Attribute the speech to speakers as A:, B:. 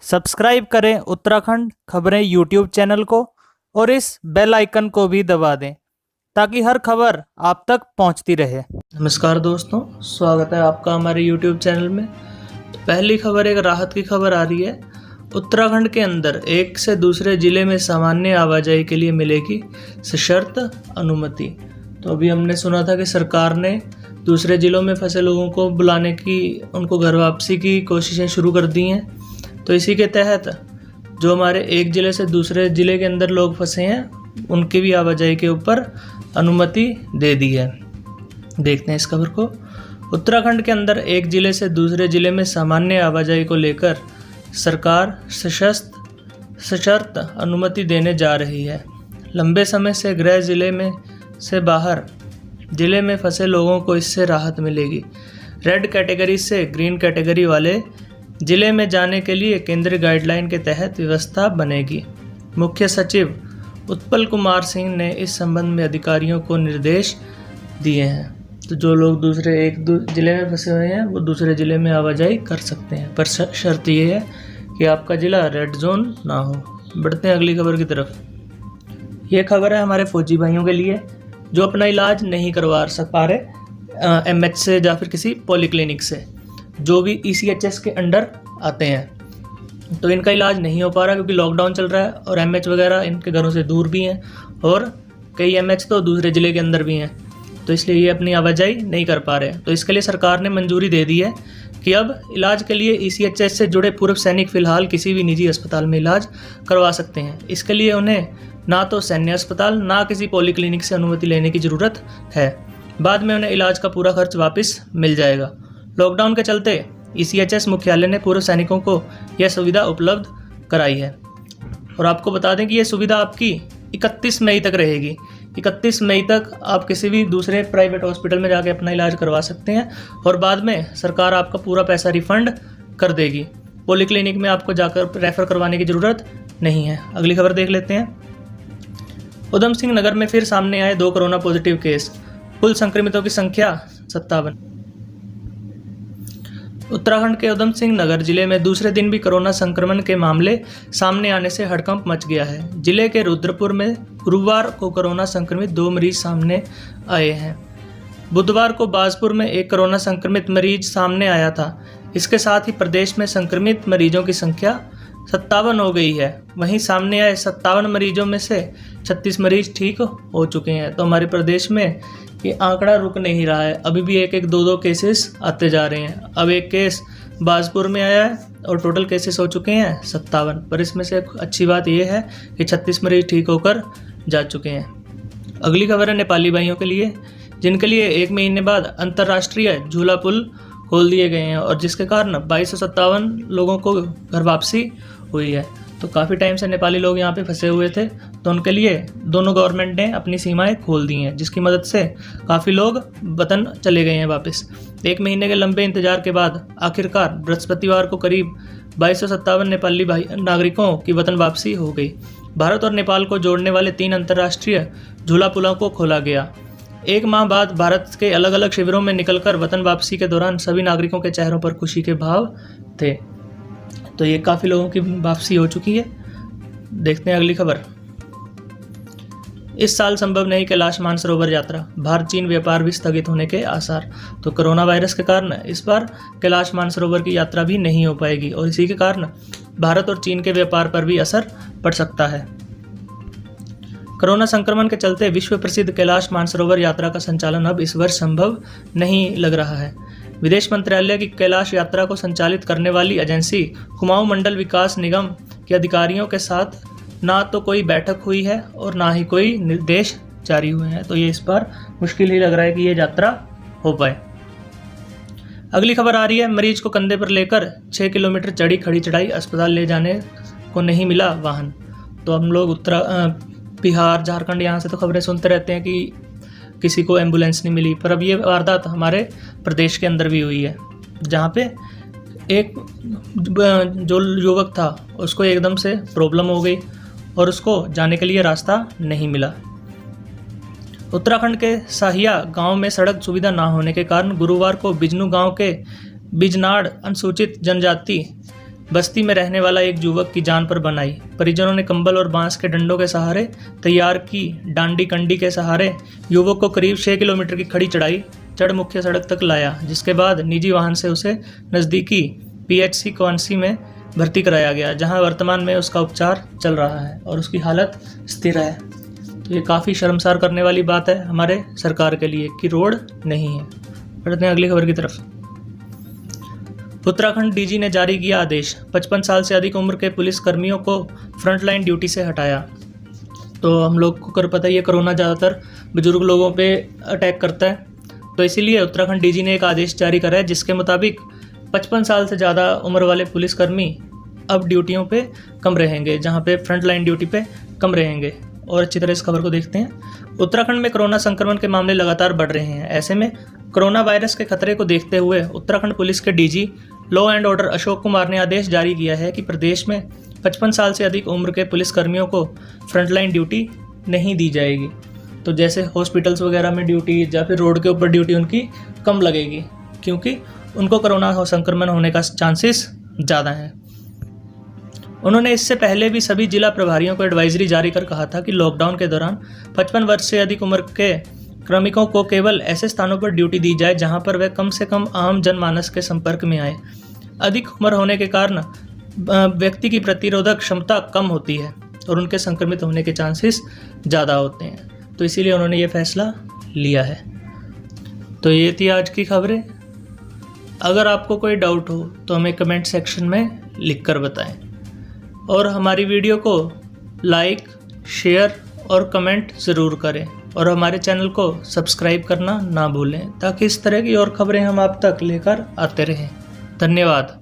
A: Subscribe करें उत्तराखंड खबरें YouTube channel को और इस बेल आइकन को भी दबा दें ताकि हर खबर आप तक पहुंचती रहे। नमस्कार दोस्तों, स्वागत है आपका हमारे यूट्यूब चैनल में। तो पहली खबर एक राहत की खबर आ रही है। उत्तराखंड के अंदर एक से दूसरे ज़िले में सामान्य आवाजाही के लिए मिलेगी सशर्त अनुमति। तो अभी हमने सुना था कि सरकार ने दूसरे ज़िलों में फंसे लोगों को बुलाने की, उनको घर वापसी की कोशिशें शुरू कर दी हैं। तो इसी के तहत जो हमारे एक ज़िले से दूसरे ज़िले के अंदर लोग फंसे हैं उनकी भी आवाजाही के ऊपर अनुमति दे दी है। देखते हैं इस खबर को। उत्तराखंड के अंदर एक ज़िले से दूसरे ज़िले में सामान्य आवाजाही को लेकर सरकार सशर्त अनुमति देने जा रही है। लंबे समय से गृह ज़िले में से बाहर ज़िले में फंसे लोगों को इससे राहत मिलेगी। रेड कैटेगरी से ग्रीन कैटेगरी वाले ज़िले में जाने के लिए केंद्रीय गाइडलाइन के तहत व्यवस्था बनेगी। मुख्य सचिव उत्पल कुमार सिंह ने इस संबंध में अधिकारियों को निर्देश दिए हैं। तो जो लोग दूसरे एक ज़िले में फंसे हुए हैं वो दूसरे ज़िले में आवाजाही कर सकते हैं, पर शर्त ये है कि आपका ज़िला रेड जोन ना हो। बढ़ते हैं अगली खबर की तरफ। ये खबर है हमारे फौजी भाइयों के लिए जो अपना इलाज नहीं करवा पा रहे एमएच से या फिर किसी पॉलीक्लिनिक से, जो भी ईसीएचएस के अंडर आते हैं। तो इनका इलाज नहीं हो पा रहा क्योंकि लॉकडाउन चल रहा है और एमएच वगैरह इनके घरों से दूर भी हैं और कई एमएच तो दूसरे ज़िले के अंदर भी हैं। तो इसलिए ये अपनी आवाजाही नहीं कर पा रहे। तो इसके लिए सरकार ने मंजूरी दे दी है कि अब इलाज के लिए ईसीएचएस से जुड़े पूर्व सैनिक फ़िलहाल किसी भी निजी अस्पताल में इलाज करवा सकते हैं। इसके लिए उन्हें ना तो सैन्य अस्पताल ना किसी पॉलीक्लिनिक से अनुमति लेने की ज़रूरत है। बाद में उन्हें इलाज का पूरा खर्च वापस मिल जाएगा। लॉकडाउन के चलते ईसीएचएस मुख्यालय ने पूर्व सैनिकों को यह सुविधा उपलब्ध कराई है। और आपको बता दें कि यह सुविधा आपकी 31 मई तक रहेगी। 31 मई तक आप किसी भी दूसरे प्राइवेट हॉस्पिटल में जाके अपना इलाज करवा सकते हैं और बाद में सरकार आपका पूरा पैसा रिफंड कर देगी। पॉलीक्लिनिक में आपको जाकर रेफ़र करवाने की ज़रूरत नहीं है। अगली खबर देख लेते हैं। उधम सिंह नगर में फिर सामने आए 2 कोरोना पॉजिटिव केस, कुल संक्रमितों की संख्या 57। उत्तराखंड के उधम सिंह नगर जिले में दूसरे दिन भी कोरोना संक्रमण के मामले सामने आने से हड़कंप मच गया है। जिले के रुद्रपुर में गुरुवार को कोरोना संक्रमित 2 मरीज सामने आए हैं। बुधवार को बाजपुर में एक कोरोना संक्रमित मरीज सामने आया था। इसके साथ ही प्रदेश में संक्रमित मरीजों की संख्या 57 हो गई है। वहीं सामने आए 57 मरीजों में से 36 मरीज ठीक हो चुके हैं। तो हमारे प्रदेश में ये आंकड़ा रुक नहीं रहा है, अभी भी एक 2 केसेस आते जा रहे हैं। अब एक केस बाजपुर में आया है और टोटल केसेस हो चुके हैं 57। पर इसमें से अच्छी बात यह है कि 36 मरीज ठीक होकर जा चुके हैं। अगली खबर है नेपाली भाइयों के लिए, जिनके लिए 1 महीने बाद अंतर्राष्ट्रीय झूला पुल खोल दिए गए हैं और जिसके कारण 2257 लोगों को घर वापसी हुई है। तो काफ़ी टाइम से नेपाली लोग यहाँ पे फंसे हुए थे, तो उनके लिए दोनों गवर्नमेंट ने अपनी सीमाएं खोल दी हैं, जिसकी मदद से काफ़ी लोग वतन चले गए हैं वापस। 1 महीने के लंबे इंतजार के बाद आखिरकार बृहस्पतिवार को करीब 2257 नेपाली नागरिकों की वतन वापसी हो गई। भारत और नेपाल को जोड़ने वाले 3 अंतर्राष्ट्रीय झूला पुलों को खोला गया। 1 माह बाद भारत के अलग अलग शिविरों में निकलकर वतन वापसी के दौरान सभी नागरिकों के चेहरों पर खुशी के भाव थे। तो ये काफ़ी लोगों की वापसी हो चुकी है। देखते हैं अगली खबर। इस साल संभव नहीं कैलाश मानसरोवर यात्रा, भारत चीन व्यापार भी स्थगित होने के आसार। तो कोरोना वायरस के कारण इस बार कैलाश मानसरोवर की यात्रा भी नहीं हो पाएगी और इसी के कारण भारत और चीन के व्यापार पर भी असर पड़ सकता है। कोरोना संक्रमण के चलते विश्व प्रसिद्ध कैलाश मानसरोवर यात्रा का संचालन अब इस वर्ष संभव नहीं लग रहा है। विदेश मंत्रालय की कैलाश यात्रा को संचालित करने वाली एजेंसी कुमाऊं मंडल विकास निगम के अधिकारियों के साथ ना तो कोई बैठक हुई है और ना ही कोई निर्देश जारी हुए हैं। तो ये इस बार मुश्किल ही लग रहा है कि ये यात्रा हो पाए। अगली खबर आ रही है। मरीज को कंधे पर लेकर 6 किलोमीटर चढ़ी खड़ी चढ़ाई, अस्पताल ले जाने को नहीं मिला वाहन। तो हम लोग बिहार, झारखंड यहाँ से तो खबरें सुनते रहते हैं कि किसी को एम्बुलेंस नहीं मिली, पर अब ये वारदात हमारे प्रदेश के अंदर भी हुई है, जहाँ पे एक जो युवक था उसको एकदम से प्रॉब्लम हो गई और उसको जाने के लिए रास्ता नहीं मिला। उत्तराखंड के साहिया गांव में सड़क सुविधा न होने के कारण गुरुवार को बिजनू गांव के बिजनाड़ अनुसूचित जनजाति बस्ती में रहने वाला एक युवक की जान पर बन आई। परिजनों ने कंबल और बांस के डंडों के सहारे तैयार की डांडी कंडी के सहारे युवक को करीब 6 किलोमीटर की खड़ी चढ़ाई चढ़ मुख्य सड़क तक लाया, जिसके बाद निजी वाहन से उसे नज़दीकी PHC कौंसी में भर्ती कराया गया, जहां वर्तमान में उसका उपचार चल रहा है और उसकी हालत स्थिर है। तो ये काफ़ी शर्मसार करने वाली बात है हमारे सरकार के लिए कि रोड नहीं है। बढ़ते हैं अगली खबर की तरफ। उत्तराखंड DG ने जारी किया आदेश, 55 साल से अधिक उम्र के पुलिस कर्मियों को फ्रंटलाइन ड्यूटी से हटाया। तो हम लोग को पता ही है, कोरोना ज़्यादातर बुजुर्ग लोगों पे अटैक करता है, तो इसीलिए उत्तराखंड DG ने एक आदेश जारी करा है, जिसके मुताबिक 55 साल से ज़्यादा उम्र वाले पुलिसकर्मी अब ड्यूटियों पे कम रहेंगे, जहाँ पे फ्रंटलाइन ड्यूटी पे कम रहेंगे। और अच्छी तरह इस खबर को देखते हैं। उत्तराखंड में कोरोना संक्रमण के मामले लगातार बढ़ रहे हैं। ऐसे में कोरोना वायरस के खतरे को देखते हुए उत्तराखंड पुलिस के DG law and order Ashok Kumar ने आदेश जारी किया है कि प्रदेश में 55 साल से अधिक उम्र के पुलिसकर्मियों को फ्रंटलाइन ड्यूटी नहीं दी जाएगी। तो जैसे हॉस्पिटल्स वगैरह में ड्यूटी या फिर रोड के ऊपर ड्यूटी उनकी कम लगेगी, क्योंकि उनको कोरोना संक्रमण होने का चांसेस ज़्यादा हैं। उन्होंने इससे पहले भी सभी जिला प्रभारियों को एडवाइजरी जारी कर कहा था कि लॉकडाउन के दौरान 55 वर्ष से अधिक उम्र के कार्मिकों को केवल ऐसे स्थानों पर ड्यूटी दी जाए जहां पर वे कम से कम आम जनमानस के संपर्क में आए। अधिक उम्र होने के कारण व्यक्ति की प्रतिरोधक क्षमता कम होती है और उनके संक्रमित होने के चांसेस ज़्यादा होते हैं, तो इसीलिए उन्होंने ये फैसला लिया है। तो ये थी आज की खबरें। अगर आपको कोई डाउट हो तो हमें कमेंट सेक्शन में लिख कर बताएं और हमारी वीडियो को लाइक, शेयर और कमेंट ज़रूर करें और हमारे चैनल को सब्सक्राइब करना ना भूलें, ताकि इस तरह की और खबरें हम आप तक लेकर आते रहें। धन्यवाद।